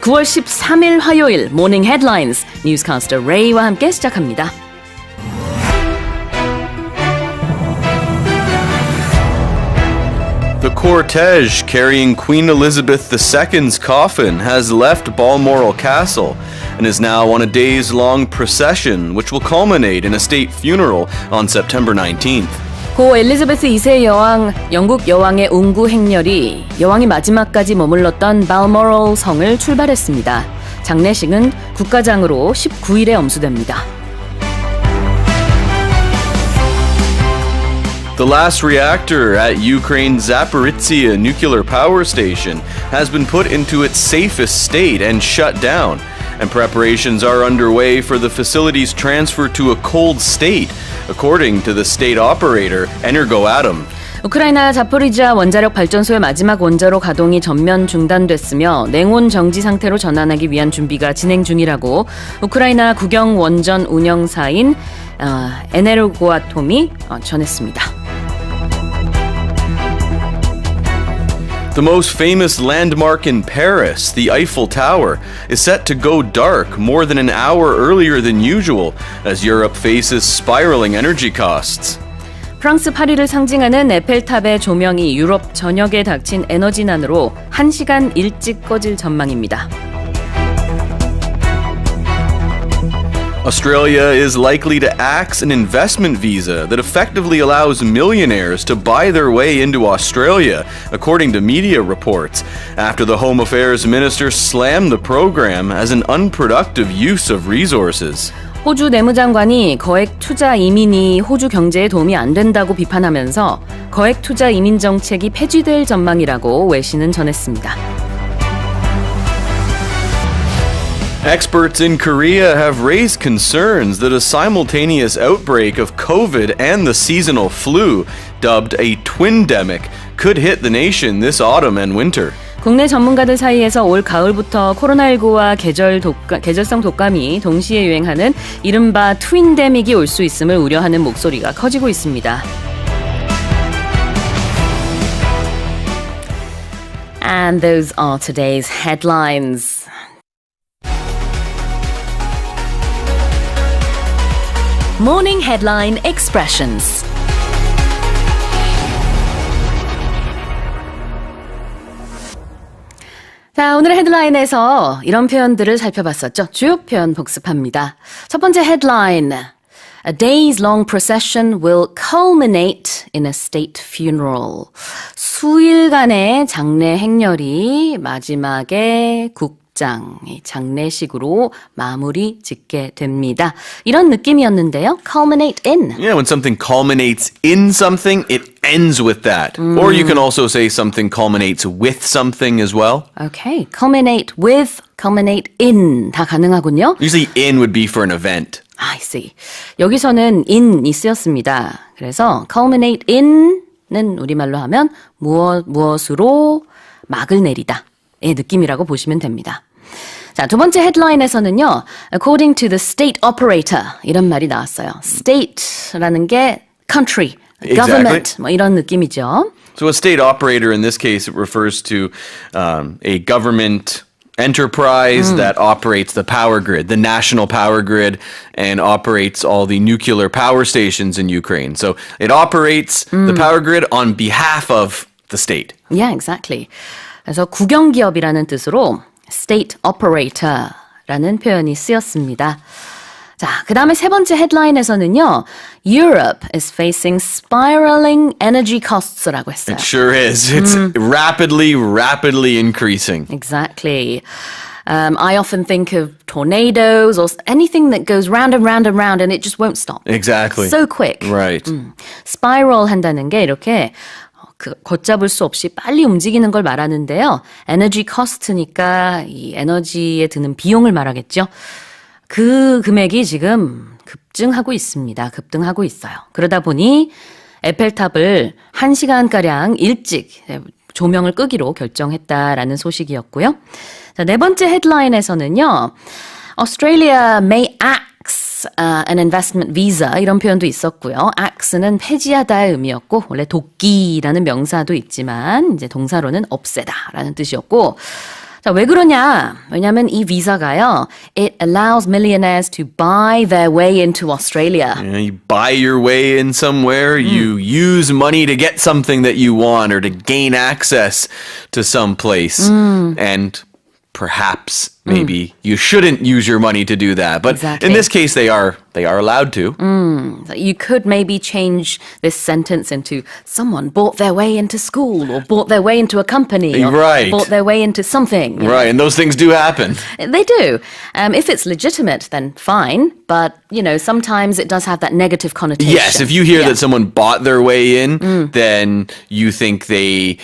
9월 13일 화요일 모닝 헤드라인스 뉴스캐스터 레이와 함께 시작합니다. The cortege carrying Queen Elizabeth II's coffin has left Balmoral Castle and is now on a days-long procession which will culminate in a state funeral on September 19th. 고 엘리자베스 2세 여왕, 영국 여왕의 운구 행렬이 여왕이 마지막까지 머물렀던 발모럴 성을 출발했습니다. 장례식은 국가장으로 19일에 엄수됩니다. The last reactor at Ukraine's Zaporizhzhia nuclear power station has been put into its safest state and shut down, and preparations are underway for the facility's transfer to a cold state, according to the state operator Energoatom. 우크라이나 자포리지아 원자력 발전소의 마지막 원자로 가동이 전면 중단됐으며 냉온 정지 상태로 전환하기 위한 준비가 진행 중이라고 우크라이나 국영 원전 운영사인 에네르고아톰이 전했습니다. The most famous landmark in Paris, the Eiffel Tower, is set to go dark more than an hour earlier than usual as Europe faces spiraling energy costs. 프랑스 파리를 상징하는 에펠탑의 조명이 유럽 전역에 닥친 에너지난으로 1시간 일찍 꺼질 전망입니다. Australia is likely to axe an investment visa that effectively allows millionaires to buy their way into Australia, according to media reports, after the Home Affairs Minister slammed the program as an unproductive use of resources. 호주 내무장관이 거액 투자 이민이 호주 경제에 도움이 안 된다고 비판하면서 거액 투자 이민 정책이 폐지될 전망이라고 외신은 전했습니다. Experts in Korea have raised concerns that a simultaneous outbreak of COVID and the seasonal flu, dubbed a twindemic, could hit the nation this autumn and winter. 국내 전문가들 사이에서 올 가을부터 코로나19와 계절성 독감이 동시에 유행하는 이른바 트윈데믹이 올 수 있음을 우려하는 목소리가 커지고 있습니다. And those are today's headlines. Morning Headline Expressions. 자, 오늘의 헤드라인에서 이런 표현들을 살펴봤었죠. 주요 표현 복습합니다. 첫 번째 헤드라인. A day's long procession will culminate in a state funeral. 수일간의 장례 행렬이 마지막에 장례식으로 마무리 짓게 됩니다. 이런 느낌이었는데요. culminate in. Yeah, when something culminates in something, it ends with that. Or you can also say something culminates with something as well. Okay, culminate with, culminate in 다 가능하군요. Usually in would be for an event. I see. 여기서는 in이 쓰였습니다. 그래서 culminate in는 우리말로 하면 무엇으로 막을 내리다의 느낌이라고 보시면 됩니다. 자, 두 번째 헤드라인에서는요. According to the state operator 이런 말이 나왔어요. state라는 게 country, government 뭐 이런 느낌이죠. So a state operator in this case it refers to a government enterprise that operates the power grid, the national power grid, and operates all the nuclear power stations in Ukraine. So it operates the power grid on behalf of the state. Yeah, exactly. 그래서 국영기업이라는 뜻으로 state operator라는 표현이 쓰였습니다. 자, 그 다음에 세 번째 헤드라인에서는요. Europe is facing spiraling energy costs라고 했어요. It sure is. It's rapidly increasing. Exactly. I often think of tornadoes or anything that goes round and round and round and it just won't stop. Exactly. So quick. Right. Spiral 한다는 게 이렇게 걷잡을 수 없이 빨리 움직이는 걸 말하는데요. 에너지 커스트니까 이 에너지에 드는 비용을 말하겠죠. 그 금액이 지금 급등하고 있어요. 그러다 보니 에펠탑을 1시간가량 일찍 조명을 끄기로 결정했다라는 소식이었고요. 자, 네 번째 헤드라인에서는요. Australia may axe an investment visa 이런 표현도 있었고요. axe는 폐지하다의 의미였고 원래 돕기라는 명사도 있지만 이제 동사로는 없애다라는 뜻이었고 자, 자, 왜 그러냐? 왜냐하면 이 비자가요, it allows millionaires to buy their way into Australia. You buy your way in somewhere, you use money to get something that you want or to gain access to some place. And perhaps maybe you shouldn't use your money to do that. But in this case, they are allowed to. You could maybe change this sentence into someone bought their way into school or bought their way into a company or Right. bought their way into something. Right, and those things do happen. They do. If it's legitimate, then fine. But, sometimes it does have that negative connotation. Yes, if you hear that someone bought their way in, then you think they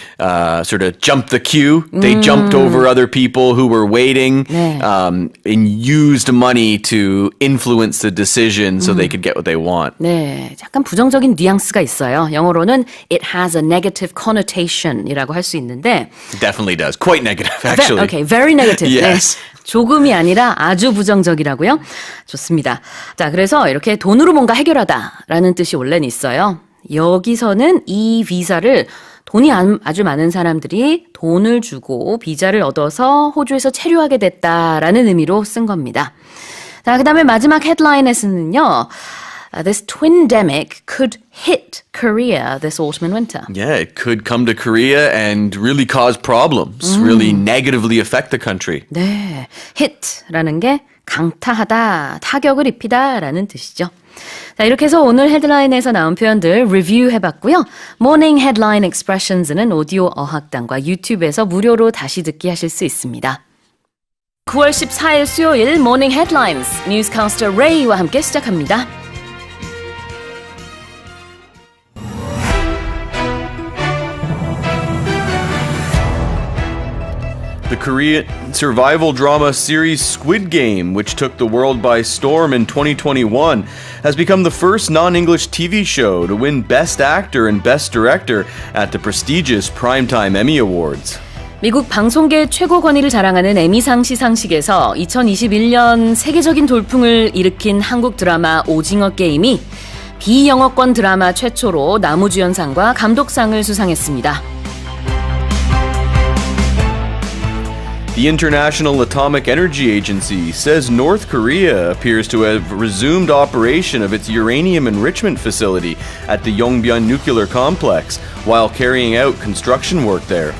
sort of jumped the queue. They jumped over other people who were waiting and used money to influence the decision so they could get what they want. 네, 약간 부정적인 뉘앙스가 있어요. 영어로는 it has a negative connotation이라고 할 수 있는데 It definitely does. Quite negative, actually. Okay, very negative. Yes. 네. 조금이 아니라 아주 부정적이라고요? 좋습니다. 자, 그래서 이렇게 돈으로 뭔가 해결하다라는 뜻이 원래는 있어요. 여기서는 이 비자를 돈이 아주 많은 사람들이 돈을 주고 비자를 얻어서 호주에서 체류하게 됐다라는 의미로 쓴 겁니다. 자, 그 다음에 마지막 헤드라인에서는요. This twindemic could hit Korea this autumn and winter. Yeah, it could come to Korea and really cause problems, really negatively affect the country. 네, hit라는 게 강타하다, 타격을 입히다라는 뜻이죠. 자, 이렇게 해서 오늘 헤드라인에서 나온 표현들 리뷰해봤고요. 모닝 헤드라인 expressions는 오디오 어학당과 유튜브에서 무료로 다시 듣기 하실 수 있습니다. 9월 14일 수요일 모닝 헤드라인스 뉴스캐스터 레이와 함께 시작합니다. The Korean survival drama series Squid Game, which took the world by storm in 2021, has become the first non-English TV show to win Best Actor and Best Director at the prestigious Primetime Emmy Awards. 미국 방송계 최고 권위를 자랑하는 에미상 시상식에서 2021년 세계적인 돌풍을 일으킨 한국 드라마 오징어 게임이 비영어권 드라마 최초로 나무주연상과 감독상을 수상했습니다. The International Atomic Energy Agency says North Korea appears to have resumed operation of its uranium enrichment facility at the Yongbyon nuclear complex while carrying out construction work there.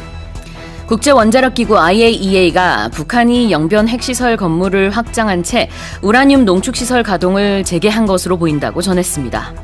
국제원자력기구 IAEA가 북한이 영변 핵시설 건물을 확장한 채 우라늄 농축시설 가동을 재개한 것으로 보인다고 전했습니다.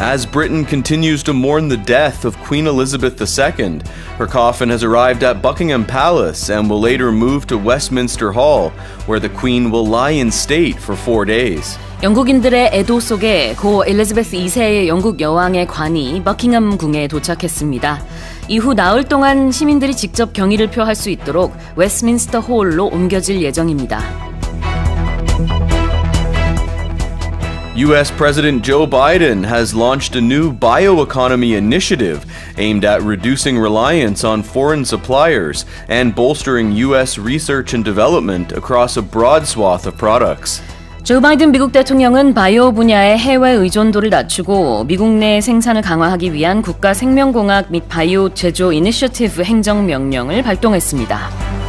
As Britain continues to mourn the death of Queen Elizabeth II, her coffin has arrived at Buckingham Palace and will later move to Westminster Hall, where the Queen will lie in state for 4 days. 영국인들의 애도 속에 고 엘리자베스 2세의 영국 여왕의 관이 버킹엄 궁에 도착했습니다. 이후 나흘 동안 시민들이 직접 경의를 표할 수 있도록 웨스민스터 홀로 옮겨질 예정입니다. U.S. President Joe Biden has launched a new bioeconomy initiative aimed at reducing reliance on foreign suppliers and bolstering U.S. research and development across a broad swath of products. 조 바이든 미국 대통령은 바이오 분야의 해외 의존도를 낮추고 미국 내 생산을 강화하기 위한 국가 생명공학 및 바이오 제조 이니셔티브 행정명령을 발동했습니다.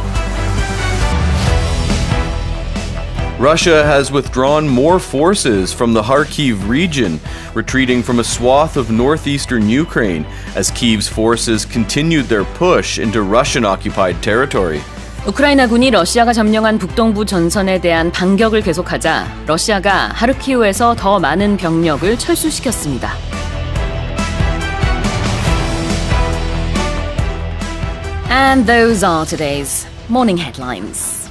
Russia has withdrawn more forces from the Kharkiv region, retreating from a swath of northeastern Ukraine as Kyiv's forces continued their push into Russian-occupied territory. 우크라이나군이 러시아가 점령한 북동부 전선에 대한 반격을 계속하자 러시아가 하르키우에서 더 많은 병력을 철수시켰습니다. And those are today's morning headlines.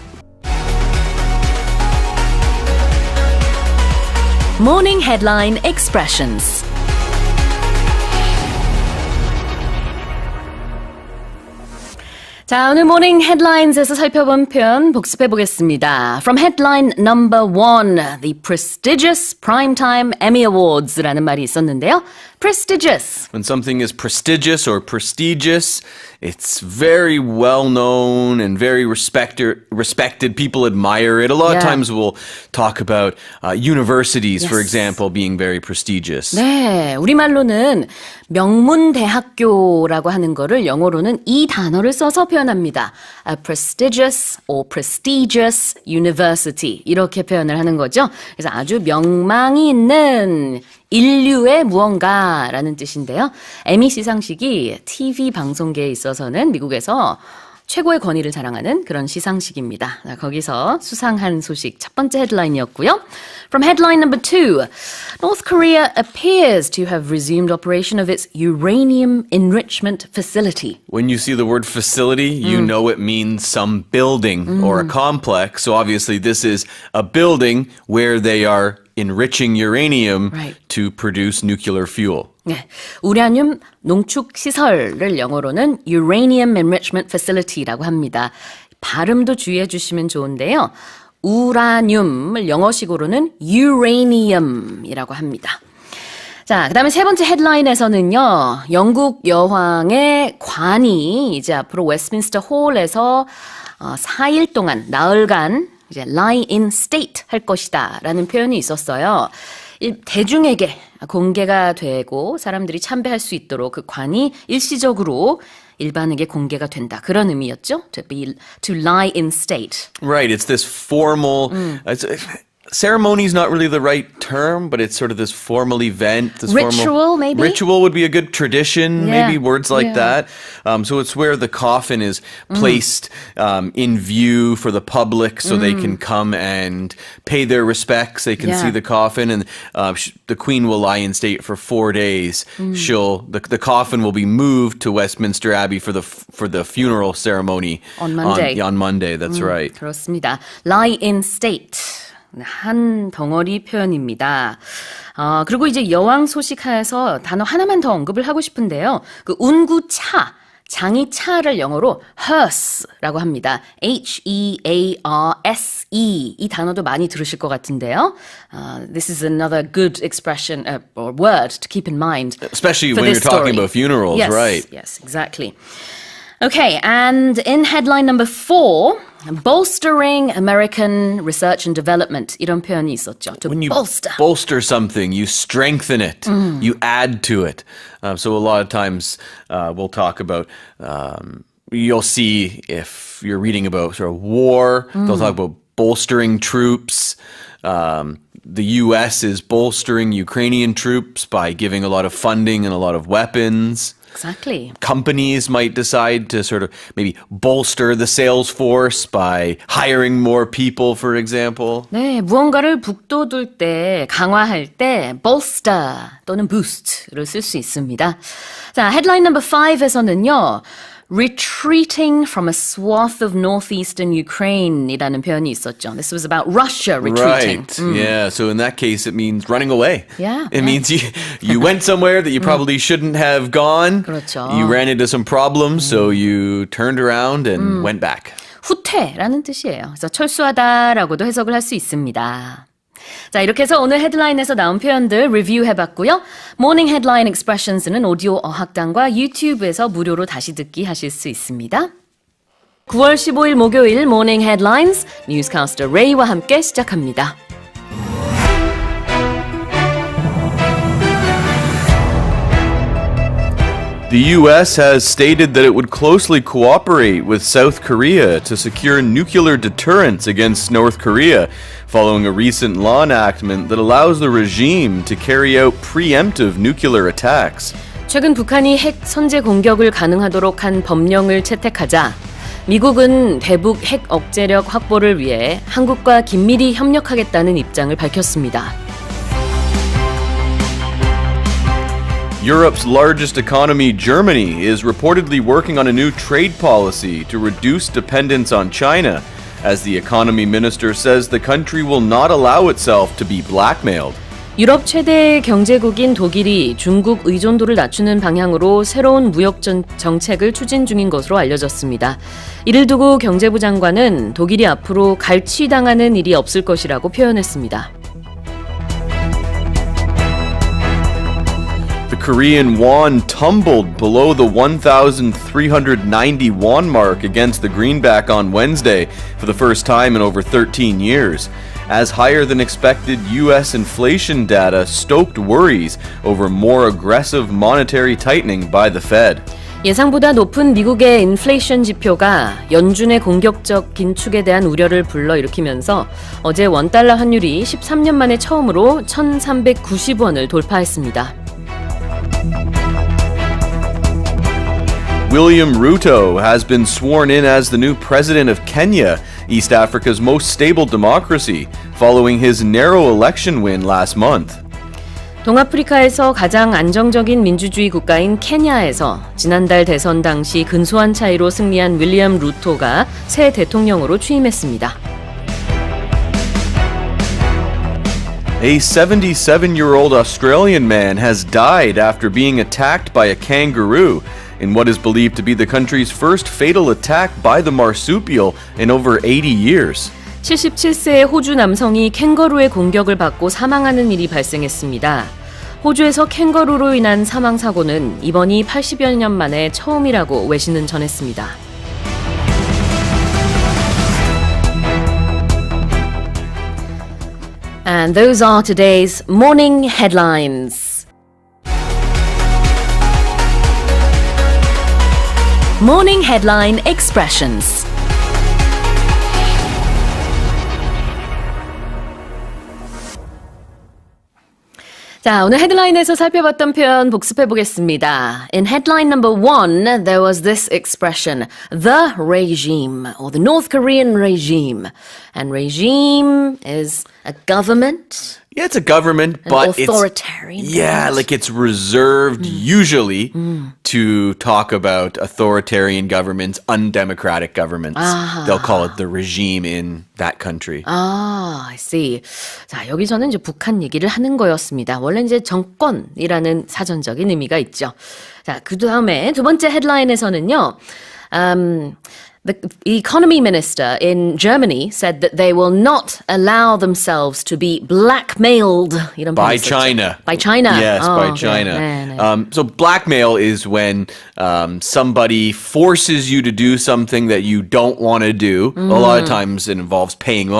Morning Headline Expressions. 자, 오늘 모닝 헤드라인에서 살펴본 표현 복습해 보겠습니다. From headline number one, the prestigious primetime Emmy Awards라는 말이 있었는데요. Prestigious. When something is prestigious or prestigious, it's very well known and very respected. People admire it. A lot of times we'll talk about universities, for example, being very prestigious. 네, 우리말로는 명문대학교라고 하는 거를 영어로는 이 단어를 써서 표현합니다. A prestigious or prestigious university 이렇게 표현을 하는 거죠. 그래서 아주 명망이 있는 인류의 무언가라는 뜻인데요. 에미 시상식이 TV 방송계에 있어서는 미국에서 최고의 권위를 자랑하는 그런 시상식입니다. 거기서 수상한 소식 첫 번째 헤드라인이었고요. From headline number two, North Korea appears to have resumed operation of its uranium enrichment facility. When you see the word facility, you know it means some building or a complex. So obviously this is a building where they are enriching uranium to produce nuclear fuel. 네, 우라늄 농축 시설을 영어로는 Uranium Enrichment Facility라고 합니다. 발음도 주의해 주시면 좋은데요. 우라늄을 영어식으로는 Uranium이라고 합니다. 자, 그다음에 세 번째 헤드라인에서는요. 영국 여왕의 관이 이제 앞으로 웨스트민스터 홀에서 4일 동안 나흘간 이제 lie in state 할 것이다 라는 표현이 있었어요. 대중에게 공개가 되고 사람들이 참배할 수 있도록 그 관이 일시적으로 일반에게 공개가 된다. 그런 의미였죠. To lie in state. Right, it's this formal... ceremony is not really the right term, but it's sort of this formal event. This ritual, maybe? Ritual would be a good tradition, maybe words like that. So it's where the coffin is placed in view for the public so they can come and pay their respects. They can see the coffin, and the Queen will lie in state for 4 days. The coffin will be moved to Westminster Abbey for the funeral ceremony on Monday. On Monday, that's right. 그렇습니다. Lie in state. 한 덩어리 표현입니다. 그리고 이제 여왕 소식하에서 단어 하나만 더 언급을 하고 싶은데요. 그 운구차, 장이차를 영어로 hearse라고 합니다. Hearse. 이 단어도 많이 들으실 것 같은데요. This is another good expression or word to keep in mind. Especially when you're talking about funerals, right? Yes, exactly. Okay, and in headline number 4, bolstering American research and development. 이런 표현이 있었죠. To when you bolster something, you strengthen it, you add to it. So a lot of times we'll talk about, you'll see if you're reading about sort of war, they'll talk about bolstering troops. The U.S. is bolstering Ukrainian troops by giving a lot of funding and a lot of weapons. Exactly. Companies might decide to sort of maybe bolster the sales force by hiring more people, for example. 네, 무언가를 북돋을 때, 강화할 때 bolster 또는 boost를 쓸 수 있습니다. 자, headline number 5에서는요. retreating from a swath of northeastern Ukraine이라는 표현이 있었죠. This was about Russia retreating. Right. Yeah. So in that case, it means running away. Yeah. It means you went somewhere that you probably shouldn't have gone. 그렇죠. You ran into some problems, so you turned around and went back. 후퇴라는 뜻이에요. 그래서 철수하다라고도 해석을 할 수 있습니다. 자, 이렇게 해서 오늘 헤드라인에서 나온 표현들 리뷰해봤고요. 모닝 헤드라인 익스프레션스는 오디오 어학당과 유튜브에서 무료로 다시 듣기 하실 수 있습니다. 9월 15일 목요일 모닝 헤드라인스 뉴스캐스터 레이와 함께 시작합니다. The U.S. has stated that it would closely cooperate with South Korea to secure nuclear deterrence against North Korea, following a recent law enactment that allows the regime to carry out preemptive nuclear attacks. 최근 북한이 핵 선제 공격을 가능하도록 한 법령을 채택하자 미국은 대북 핵 억제력 확보를 위해 한국과 긴밀히 협력하겠다는 입장을 밝혔습니다. Europe's largest economy, Germany, is reportedly working on a new trade policy to reduce dependence on China, as the economy minister says the country will not allow itself to be blackmailed. 유럽 최대 경제국인 독일이 중국 의존도를 낮추는 방향으로 새로운 무역 정책을 추진 중인 것으로 알려졌습니다. 이를 두고 경제부 장관은 독일이 앞으로 갈취당하는 일이 없을 것이라고 표현했습니다. The Korean won tumbled below the 1,390 won mark against the greenback on Wednesday for the first time in over 13 years. As higher than expected U.S. inflation data stoked worries over more aggressive monetary tightening by the Fed. 예상보다 높은 미국의 인플레이션 지표가 연준의 공격적 긴축에 대한 우려를 불러일으키면서 어제 원달러 환율이 13년 만에 처음으로 1,390원을 돌파했습니다. William Ruto has been sworn in as the new president of Kenya, East Africa's most stable democracy, following his narrow election win last month. 동아프리카에서 가장 안정적인 민주주의 국가인 케냐에서 지난달 대선 당시 근소한 차이로 승리한 윌리엄 루토가 새 대통령으로 취임했습니다. A 77-year-old Australian man has died after being attacked by a kangaroo in what is believed to be the country's first fatal attack by the marsupial in over 80 years. 77세의 호주 남성이 캥거루의 공격을 받고 사망하는 일이 발생했습니다. 호주에서 캥거루로 인한 사망 사고는 이번이 80여 년 만에 처음이라고 외신은 전했습니다. And those are today's morning headlines. Morning headline expressions. 자, 오늘 헤드라인에서 살펴봤던 표현 복습해 보겠습니다. In headline number 1, there was this expression, the regime, or the North Korean regime. And regime is a government. Yeah, it's a government, but authoritarian it's like it's reserved usually to talk about authoritarian governments, undemocratic governments. They'll call it the regime in that country. I see. 자, 여기서는 이제 북한 얘기를 하는 거였습니다. 원래 이제 정권이라는 사전적인 의미가 있죠. 자, 그 다음에 두 번째 헤드라인에서는요. The economy minister in Germany said that they will not allow themselves to be blackmailed. 이런 By 있었죠. China. By China. Yes, by China. 네. So blackmail is when somebody forces you to do something that you don't want to do. A lot of times it involves paying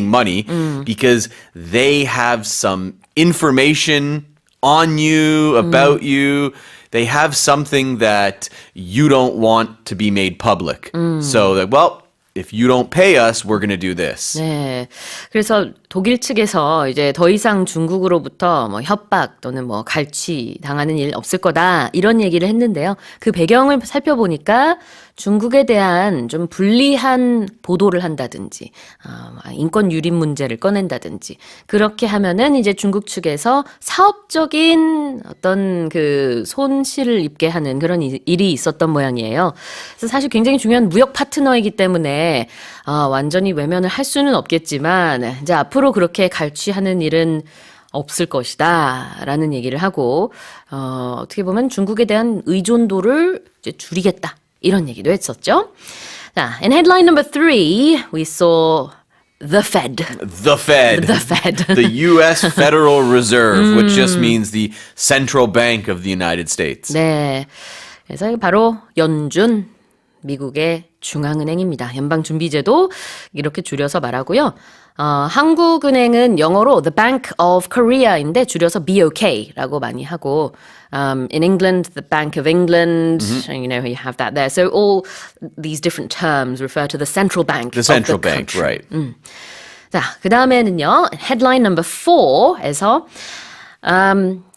money because they have some information on you, about you. They have something that you don't want to be made public. So that, well, if you don't pay us, we're going to do this. 네. 그래서 독일 측에서 이제 더 이상 중국으로부터 뭐 협박 또는 뭐 갈취 당하는 일 없을 거다 이런 얘기를 했는데요. 그 배경을 살펴보니까 중국에 대한 좀 불리한 보도를 한다든지 인권 유린 문제를 꺼낸다든지 그렇게 하면은 이제 중국 측에서 사업적인 어떤 그 손실을 입게 하는 그런 일이 있었던 모양이에요. 그래서 사실 굉장히 중요한 무역 파트너이기 때문에 완전히 외면을 할 수는 없겠지만 이제 앞으로 그렇게 갈취하는 일은 없을 것이다 라는 얘기를 하고 어떻게 보면 중국에 대한 의존도를 이제 줄이겠다 이런 얘기도 했었죠. 자, in headline number 3 we saw the Fed. The Fed. The Fed. The U.S. Federal Reserve, which just means the central bank of the United States. 네, 그래서 바로 연준 미국의 중앙은행입니다. 연방준비제도 이렇게 줄여서 말하고요. 한국은행은 영어로 The Bank of Korea인데 줄여서 BOK라고 많이 하고 in England, the Bank of England, you know, you have that there. So all these different terms refer to the central bank The central of the bank, country. right. 자, 그 다음에는요. headline number 4에서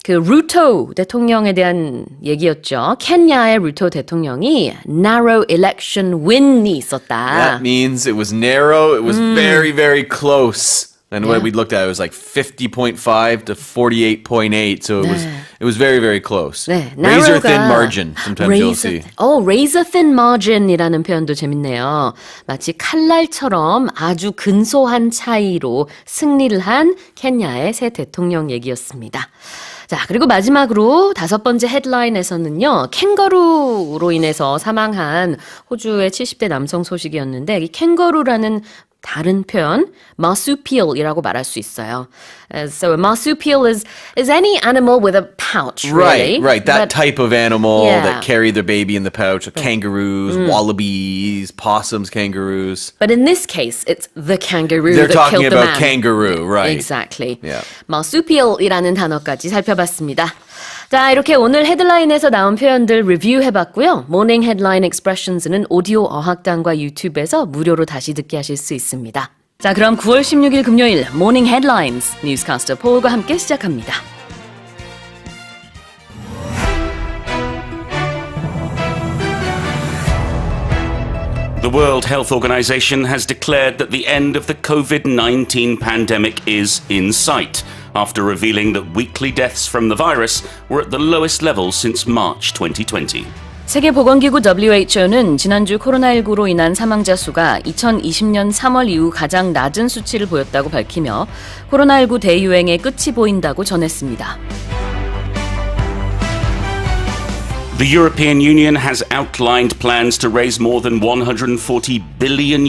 그 루토 대통령에 대한 얘기였죠. 케냐의 루토 대통령이 narrow election win이 있었다. That means it was narrow, it was very, very close And what we looked at, it was like 50.5 to 48.8. So it was very, very close. 네, Razor thin margin. Sometimes you'll see. razor thin margin이라는 표현도 재밌네요. 마치 칼날처럼 아주 근소한 차이로 승리를 한 케냐의 새 대통령 얘기였습니다. 자, 그리고 마지막으로 5번째 헤드라인에서는요, 캥거루로 인해서 사망한 호주의 70대 남성 소식이었는데, 이 캥거루라는 다른 표현, marsupial이라고 말할 수 있어요. So a marsupial is any animal with a pouch, really. Right. That type of animal Yeah. that carry their baby in the pouch. Kangaroos, wallabies, possums, kangaroos. But in this case, it's the kangaroo They're that talking killed the about man. kangaroo, right. Exactly. Yeah. marsupial이라는 단어까지 살펴봤습니다. 자, 이렇게 오늘 헤드라인에서 나온 표현들 리뷰해봤고요. 모닝 헤드라인 익스프레션스는 오디오 어학당과 유튜브에서 무료로 다시 듣게 하실 수 있습니다. 자, 그럼 9월 16일 금요일 모닝 헤드라인스 뉴스캐스터 폴과 함께 시작합니다. The World Health Organization has declared that the end of the COVID-19 pandemic is in sight, after revealing that weekly deaths from the virus were at the lowest level since March 2020. 세계보건기구 WHO는 지난주 코로나19로 인한 사망자 수가 2020년 3월 이후 가장 낮은 수치를 보였다고 밝히며 코로나19 대유행의 끝이 보인다고 전했습니다. The European Union has outlined plans to raise more than $140 billion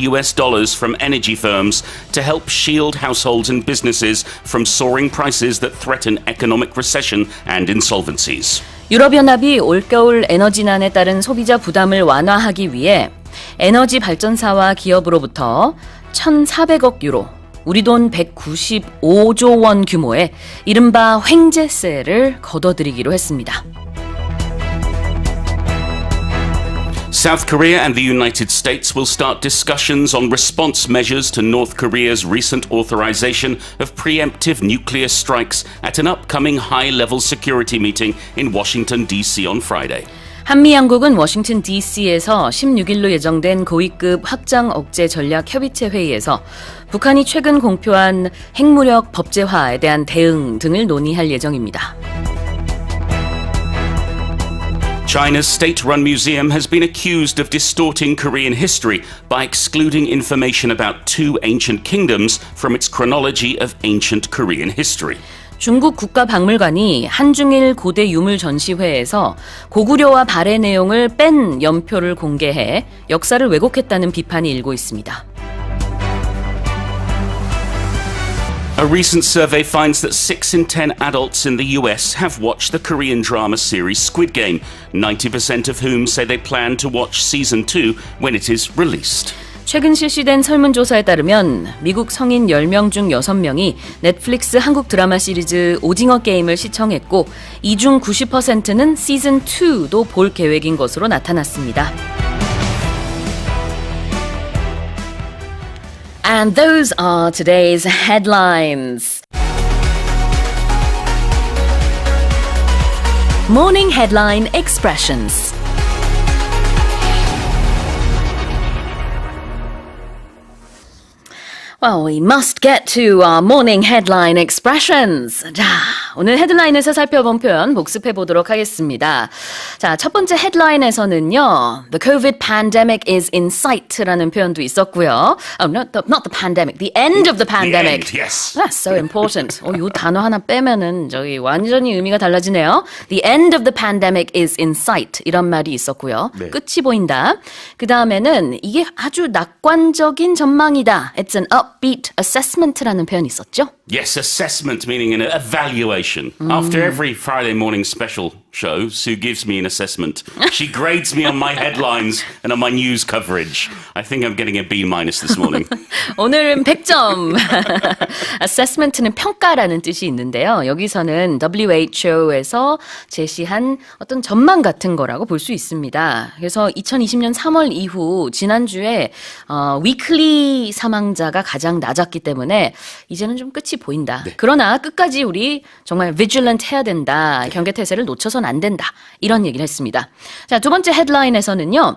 from energy firms to help shield households and businesses from soaring prices that threaten economic recession and insolvencies. 유럽연합이 올겨울 에너지난에 따른 소비자 부담을 완화하기 위해 에너지 발전사와 기업으로부터 1,400억 유로, 우리 돈 195조 원 규모의 이른바 횡재세를 걷어들이기로 했습니다. South Korea and the United States will start discussions on response measures to North Korea's recent authorization of preemptive nuclear strikes at an upcoming high-level security meeting in Washington, D.C. on Friday. 한미 양국은 워싱턴 DC에서 16일로 예정된 고위급 확장 억제 전략 협의체 회의에서 북한이 최근 공표한 핵무력 법제화에 대한 대응 등을 논의할 예정입니다. China's state-run museum has been accused of distorting Korean history by excluding information about two ancient kingdoms from its chronology of ancient Korean history. 중국 국가박물관이 한중일 고대 유물 전시회에서 고구려와 발해 내용을 뺀 연표를 공개해 역사를 왜곡했다는 비판이 일고 있습니다. A recent survey finds that 6 in 10 adults in the US have watched the Korean drama series Squid Game, 90% of whom say they plan to watch season 2 when it is released. 최근 실시된 설문조사에 따르면 미국 성인 10명 중 6명이 넷플릭스 한국 드라마 시리즈 오징어 게임을 시청했고 이 중 90%는 시즌 2도 볼 계획인 것으로 나타났습니다. And those are today's headlines. Morning Headline Expressions. Well, we must get to our morning headline expressions. 자, 오늘 헤드라인에서 살펴본 표현 복습해 보도록 하겠습니다. 자, 첫 번째 헤드라인에서는요, The COVID pandemic is in sight라는 표현도 있었고요. Oh, not the pandemic, the end of the pandemic. The end, yes. That's so important. 이 단어 하나 빼면은 저기 완전히 의미가 달라지네요. The end of the pandemic is in sight. 이런 말이 있었고요. 네. 끝이 보인다. 그 다음에는 이게 아주 낙관적인 전망이다. It's an upbeat assessment라는 표현이 있었죠. Yes, assessment meaning an evaluation. After every Friday morning special show, Sue gives me an assessment. She grades me on my headlines and on my news coverage. I think I'm getting a B- this morning. 오늘은 100점. assessment는 평가라는 뜻이 있는데요. 여기서는 WHO에서 제시한 어떤 전망 같은 거라고 볼 수 있습니다. 그래서 2020년 3월 이후 지난주에 위클리 사망자가 가장 낮았기 때문에 이제는 좀 끝이 보인다. 네. 그러나 끝까지 우리 정말 vigilant 해야 된다. 경계태세를 놓쳐서는 안 된다. 이런 얘기를 했습니다. 자, 두 번째 헤드라인에서는요.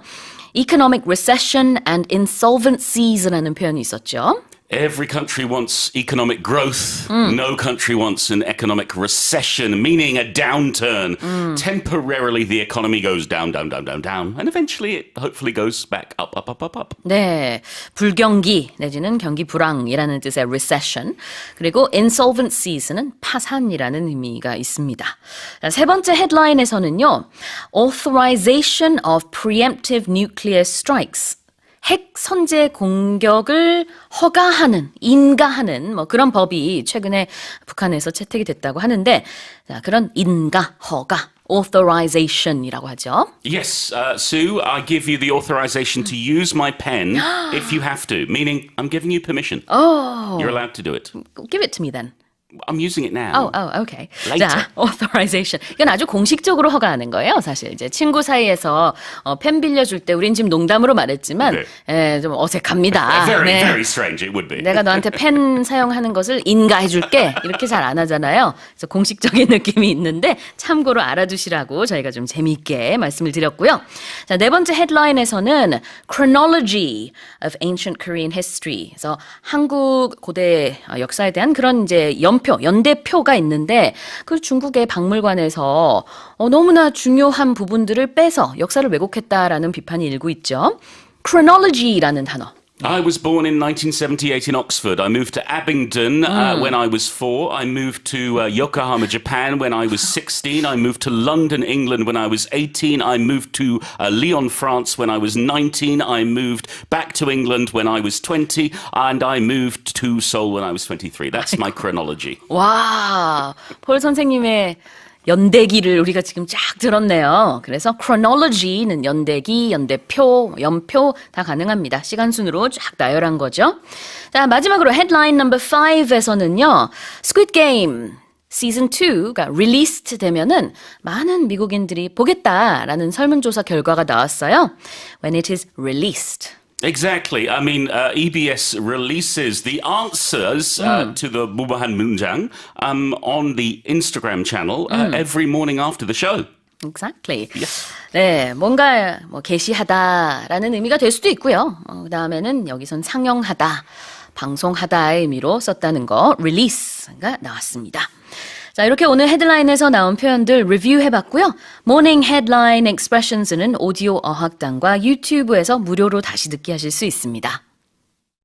Economic recession and insolvencies라는 표현이 있었죠. Every country wants economic growth. No country wants an economic recession, meaning a downturn. Temporarily, the economy goes down, down, down, down, down, and eventually it hopefully goes back up, up, up, up, up. 네, 불경기 내지는 경기 불황이라는 뜻의 recession, 그리고 insolvency는 파산이라는 의미가 있습니다. 자, 세 번째 헤드라인에서는요, authorization of preemptive nuclear strikes. 핵 선제 공격을 허가하는, 인가하는 뭐 그런 법이 최근에 북한에서 채택이 됐다고 하는데, 자, 그런 인가, 허가, authorization이라고 하죠. Yes, Sue, I give you the authorization to use my pen if you have to, meaning I'm giving you permission. Oh. You're allowed to do it. Give it to me then. I'm using it now. Okay. Later. 자, authorization. 이건 아주 공식적으로 허가하는 거예요. 사실 이제 친구 사이에서 펜 빌려줄 때 우린 지금 농담으로 말했지만 좀 어색합니다. Very, very strange it would be. 내가 너한테 펜 사용하는 것을 인가해줄게. 이렇게 잘 안 하잖아요. 그래서 공식적인 느낌이 있는데 참고로 알아두시라고 저희가 좀 재미있게 말씀을 드렸고요. 자, 네 번째 헤드라인에서는 chronology of ancient Korean history. 그래서 한국 고대 역사에 대한 그런 이제 연대표가 있는데 그 중국의 박물관에서 너무나 중요한 부분들을 빼서 역사를 왜곡했다라는 비판이 일고 있죠. chronology라는 단어. I was born in 1978 in Oxford. I moved to Abingdon when I was 4. I moved to Yokohama, Japan when I was 16. I moved to London, England when I was 18. I moved to Lyon, France when I was 19. I moved back to England when I was 20. And I moved to Seoul when I was 23. That's my chronology. 와, 폴 선생님의 연대기를 우리가 지금 쫙 들었네요. 그래서 chronology는 연대기, 연대표, 연표 다 가능합니다. 시간 순으로 쫙 나열한 거죠. 자, 마지막으로 headline number 5에서는요. Squid Game 시즌 2가 released 되면은 많은 미국인들이 보겠다라는 설문조사 결과가 나왔어요. When it is released. Exactly. I mean, EBS releases the answers to the 무바한 문장 on the Instagram channel every morning after the show. Exactly. Yes. 네, 뭔가 뭐 게시하다라는 의미가 될 수도 있고요. 그다음에는 여기선 상영하다, 방송하다의 의미로 썼다는 거, release가 나왔습니다. 자, 이렇게 오늘 헤드라인에서 나온 표현들 리뷰해봤고요. 모닝 헤드라인 익스프레션스는 오디오 어학당과 유튜브에서 무료로 다시 듣기 하실 수 있습니다.